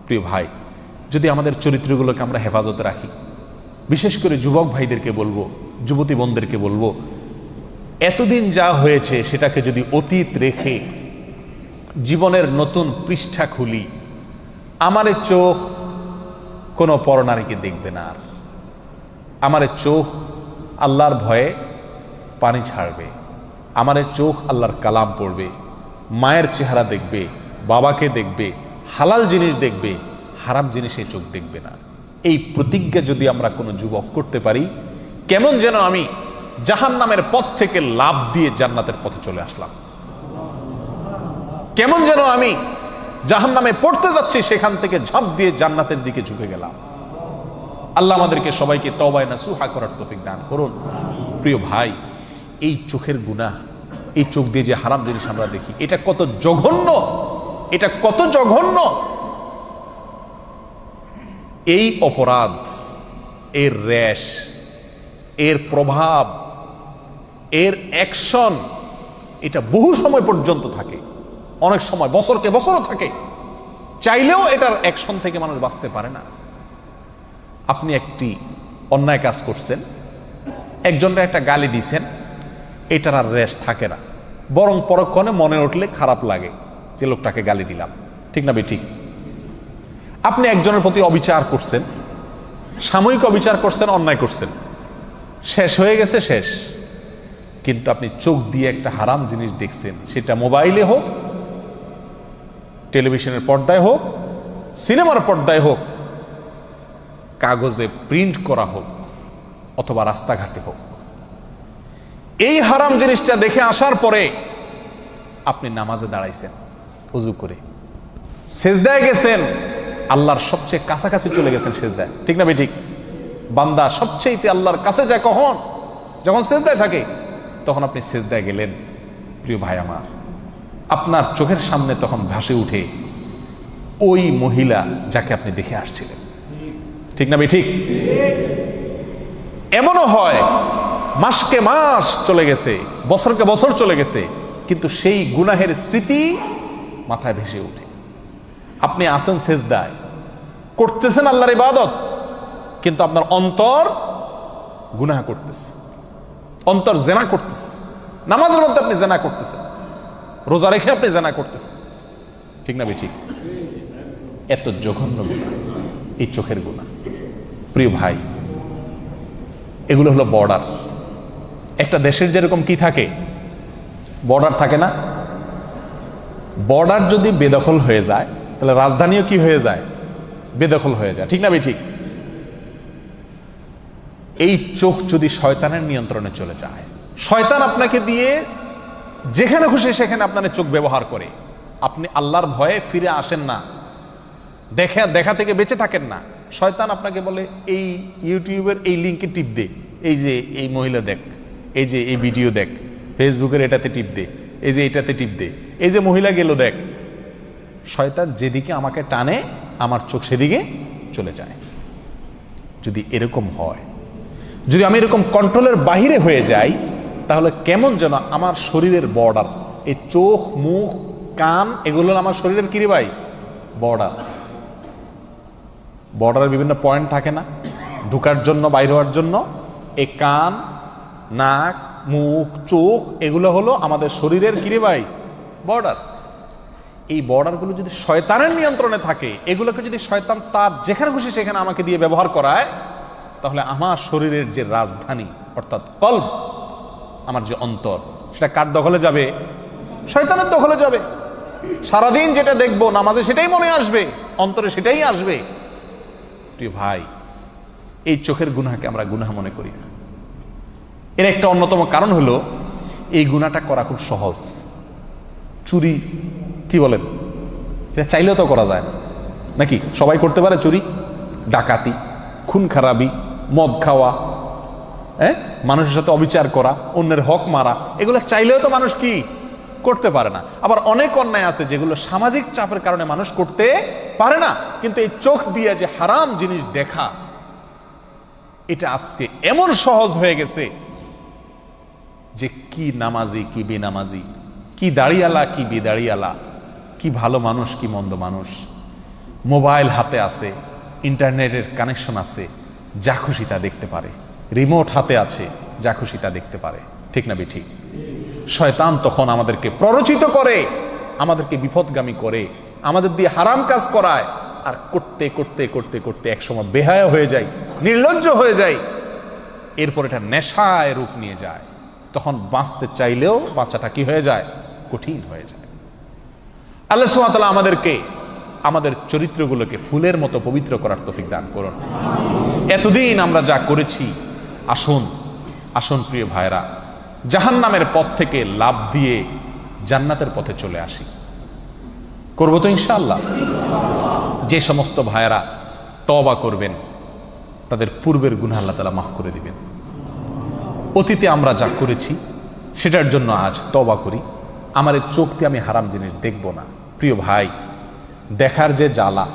প্রিয় ভাই, যদি আমাদের চরিত্রগুলোকে আমরা হেফাজতে রাখি, বিশেষ করে যুবক ভাইদেরকে বলবো, যুবতী বোনদেরকে বলবো, এতদিন যা হয়েছে সেটাকে যদি অতীত রেখে জীবনের নতুন পৃষ্ঠা খুলি, আমারে চোখ কোনো পরনারীকে দেখবে না, আর আমারে চোখ আল্লাহর ভয়ে পানি ছাড়বে, আমারে চোখ আল্লাহর কালাম পড়বে, মায়ের চেহারা দেখবে, বাবাকে দেখবে, হালাল জিনিস দেখবে, হারাম জিনিসে চোখ দেখবে না। এই প্রতিজ্ঞা যদি আমরা কোনো যুবক করতে পারি, কেমন যেন আমি জাহান্নামের পথ থেকে লাফ দিয়ে জান্নাতের পথে চলে আসলাম, কেমন যেন আমি জাহান্নামে পড়তে যাচ্ছি সেখান থেকে ঝাঁপ দিয়ে জান্নাতের দিকে ঝুঁকে গেলাম। আল্লাহ আমাদেরকে সবাইকে তওবায়ে নাসুহা করার তৌফিক দান করুন। প্রিয় ভাই, এই চোখের গুনাহ, এই চোখ দিয়ে যে হারাম জিনিস আমরা দেখি, এটা কত জঘন্য, এটা কত জঘন্য। এই অপরাধ, এর রেশ, এর প্রভাব, এর অ্যাকশন, এটা বহু সময় পর্যন্ত থাকে, অনেক সময় বছরকে বছরও থাকে। চাইলেও এটার অ্যাকশন থেকে মানুষ বাঁচতে পারে না। আপনি একটি অন্যায় কাজ করছেন, একজনকে একটা গালি দিছেন, এটার আর রেশ থাকে না, বরং পরক্ষণে মনে উঠলে খারাপ লাগে যে লোকটাকে গালি দিলাম, ঠিক না বেঠিক? আপনি একজনের প্রতি অবিচার করছেন, সাময়িক অবিচার করছেন, অন্যায় করছেন, শেষ হয়ে গেছে, শেষ। কিন্তু আপনি চোখ দিয়ে একটা হারাম জিনিস দেখছেন, সেটা মোবাইলে হোক, টেলিভিশনের পর্দায় হোক, সিনেমার পর্দায় হোক, কাগজে প্রিন্ট করা হোক, অথবা রাস্তাঘাটে হোক, এই হারাম জিনিসটা দেখে আসার পরে আপনি নামাজে দাঁড়াইছেন, ওযু করে সেজদায় গেছেন, আল্লাহর সবচেয়ে কাছাকাছি চলে গেছেন সেজদায়, ঠিক না বেঠিক? বান্দা সবচেয়ে আল্লাহর কাছে যায় কখন? যখন সেজদায় থাকে, তখন আপনি সেজদায় গেলেন। প্রিয় ভাই আমার, আপনার চোখের সামনে তখন ভাসে উঠে ওই মহিলা যাকে আপনি দেখে আসছিলেন, ঠিক না বেঠিক? এমনও হয় মাসকে মাস চলে গেছে, বছরকে বছর চলে গেছে, কিন্তু সেই গুনাহের স্মৃতি মাথায় ভেসে ওঠে। আপনি আছেন সেজদায়, করতেছেন আল্লাহর ইবাদত, কিন্তু আপনার অন্তর গুনাহ করতেছে, অন্তর জেনা করতেছে। নামাজের মধ্যে আপনি জেনা করতেছেন, রোজা রেখে আপনি জেনা করতেছেন, ঠিক না বেঠিক? এত জঘন্য গুনাহ এই চোখের গুনাহ। প্রিয় ভাই, এগুলো হলো বর্ডার। একটা দেশের যেরকম কি থাকে, বর্ডার থাকে না? বর্ডার যদি বেদখল হয়ে যায়, তাহলে রাজধানীও কি হয়ে যায়? বেদখল হয়ে যায়, ঠিক না বেঠিক? এই চোখ যদি শয়তানের নিয়ন্ত্রণে চলে যায়, শয়তান আপনাকে দিয়ে যেখানে খুশি সেখানে আপনার চোখ ব্যবহার করে, আপনি আল্লাহর ভয়ে ফিরে আসেন না, দেখা থেকে বেঁচে থাকেন না। শয়তান আপনাকে বলে এই ইউটিউবের এই লিঙ্কে টিপ দে, এই যে এই মহিলা দেখ, এই যে এই ভিডিও দেখ, ফেসবুকের এটাতে টিপ দে, এই যে এটাতে টিপ দে, এই যে মহিলা গেল দেখ। শয়তান যেদিকে আমাকে টানে, আমার চোখ সেদিকে চলে যায়। যদি এরকম হয়, যদি আমি এরকম কন্ট্রোলের বাহিরে হয়ে যাই, তাহলে কেমন যেন আমার শরীরের বর্ডার, এই চোখ, মুখ, কান, এগুলো আমার শরীরের কি রে ভাই? বর্ডার। বর্ডারের বিভিন্ন পয়েন্ট থাকে না, ঢুকার জন্য, বাইর হওয়ার জন্য? এই কান, নাক, মুখ, চোখ, এগুলো হলো আমাদের শরীরের কি রে ভাই? বর্ডার। এই বর্ডারগুলো যদি শয়তানের নিয়ন্ত্রণে থাকে, এগুলোকে যদি শয়তান তার যেখানে খুশি সেখানে আমাকে দিয়ে ব্যবহার করায়, তাহলে আমার শরীরের যে রাজধানী অর্থাৎ কলব, আমার যে অন্তর, সেটা কার দখলে যাবে? শয়তানের দখলে যাবে। সারাদিন যেটা দেখবো নামাজে সেটাই মনে আসবে, অন্তরে সেটাই আসবে। প্রিয় ভাই, এই চোখের গুনাহকে আমরা গুনাহ মনে করি না। এর একটা অন্যতম কারণ হলো এই গুনাহটা করা খুব সহজ। চুরি, কি বলেন, এটা চাইলেও তো করা যায় না, নাকি? সবাই করতে পারে চুরি, ডাকাতি, খুন খারাপি, মদ খাওয়া, মানুষের সাথে অবিচার করা, অন্যের হক মারা, এগুলো চাইলেও তো মানুষ কি করতে পারে না। আবার অনেক অন্যায় আছে যেগুলো সামাজিক চাপের কারণে মানুষ করতে পারে না। কিন্তু এই চোখ দিয়ে যে হারাম জিনিস দেখা, এটা আজকে এমন সহজ হয়ে গেছে যে কি নামাজি কি বেনামাজি, কি দাড়িয়ালা কি বেদাড়িয়ালা, কি ভালো মানুষ কি মন্দ মানুষ, মোবাইল হাতে আছে, ইন্টারনেটের কানেকশন আছে, যা খুশি তা দেখতে পারে। রিমোট হাতে আছে, যা খুশি তা দেখতে পারে। ঠিক না বেঠিক? শয়তান তখন আমাদেরকে প্ররোচিত করে, আমাদেরকে বিপদগামী করে, আমাদের দিয়ে হারাম কাজ করায়। আর করতে করতে করতে করতে একসময় বেহায়া হয়ে যায়, নির্লজ্জ হয়ে যায়। এরপর এটা নেশায় রূপ নিয়ে যায়। তখন বাঁচতে চাইলেও বাঁচাটা কি হয়ে যায়? কঠিন হয়ে যায়। আল্লাহ সুবহানাহু ওয়া তাআলা আমাদেরকে আমাদের চরিত্রগুলোকে ফুলের মতো পবিত্র করার তৌফিক দান করুন। এতদিন আমরা যা করেছি, আসুন আসুন প্রিয় ভাইরা, জাহান্নামের পথ থেকে লাভ দিয়ে জান্নাতের পথে চলে আসি। করবো তো ইনশাআল্লাহ? যে সমস্ত ভাইরা তওবা করবেন তাদের পূর্বের গুনাহ আল্লাহ তাআলা মাফ করে দিবেন। অতীতে আমরা যা করেছি সেটার জন্য আজ তওবা করি। আমার এই চোখ দিয়ে আমি হারাম জিনিস দেখব না। প্রিয় ভাই, দেখার যে জ্বালা,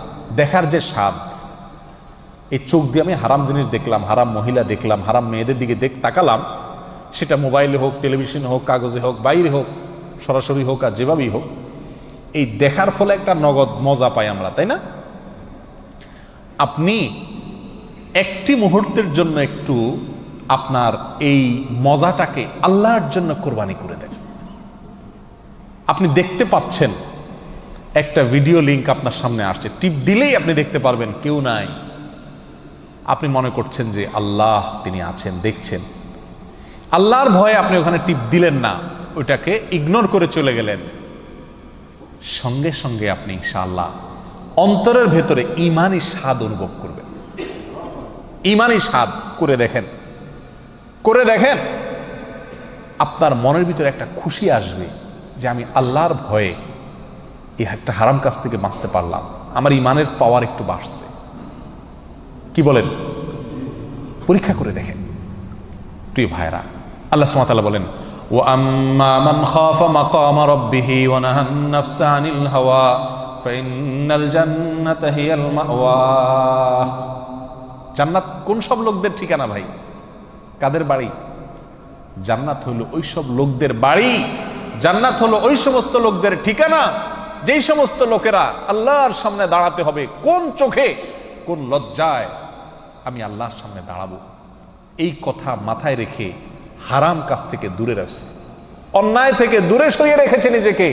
দেখার যে স্বাদ, এই চোখ দিয়ে আমি হারাম জিনিস দেখলাম, হারাম মহিলা দেখলাম, হারাম মেয়েদের দিকে তাকালাম, সেটা মোবাইলে হোক, টেলিভিশনে হোক, কাগজে হোক, বাইরে হোক, সরাসরি হোক, আর যেভাবেই হোক, এই দেখার ফলে একটা নগদ মজা পাই আমরা, তাই না? আপনি একটি মুহূর্তের জন্য একটু আপনার এই মজাটাকে আল্লাহর জন্য কোরবানি করে দেন। আপনি দেখতে পাচ্ছেন একটা ভিডিও লিংক আপনার সামনে আসছে, টিপ দিলেই আপনি দেখতে পারবেন কেউ নাই। আপনি মনে করছেন যে আল্লাহ তিনি আছেন, দেখছেন। আল্লাহর ভয়ে আপনি ওখানে টিপ দিলেন না, ওইটাকে ইগনোর করে চলে গেলেন। সঙ্গে সঙ্গে আপনি ইনশাআল্লাহ অন্তরের ভেতরে ঈমানি স্বাদ অনুভব করবেন। ঈমানি স্বাদ করে দেখেন, করে দেখেন, আপনার মনের ভিতরে একটা খুশি আসবে যে আমি আল্লাহর ভয়ে এই একটা হারাম কাজ থেকে বাঁচতে পারলাম, আমার ঈমানের পাওয়ার একটু বাড়ছে। কি বলেন? পরীক্ষা করে দেখেন প্রিয় ভাইরা। আল্লাহ সুবহানাহু ওয়া তাআলা বলেন, ওয়া আম্মা মান খাফা মাকামা রাব্বিহি ওয়া নাহান নাফসা আনিল হাওয়া ফাইন্নাল জান্নাতা হিয়াল মাওয়া। জান্নাত কোন সব লোকদের ঠিকানা ভাই? কাদের বাড়ি? জান্নাত হলো ওই সব লোকদের বাড়ি, জান্নাত হলো ওই সমস্ত লোকদের ঠিকানা যেই সমস্ত লোকেরা আল্লাহর সামনে দাঁড়াতে হবে। কোন চোখে, কোন লজ্জায় আমি আল্লাহর সামনে দাঁড়াবো, এই কথা মাথায় রেখে হারাম কাজ থেকে দূরে রাখছে, অন্যায় থেকে দূরে সরিয়ে রেখেছে নিজেকে।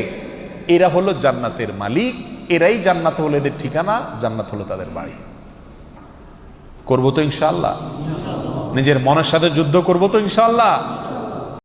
এরা হলো জান্নাতের মালিক, এরাই জান্নাত হলো এদের ঠিকানা, জান্নাত হলো তাদের বাড়ি। করবো তো ইনশাআল্লাহ? নিজের মনের সাথে যুদ্ধ করবো তো ইনশাআল্লাহ?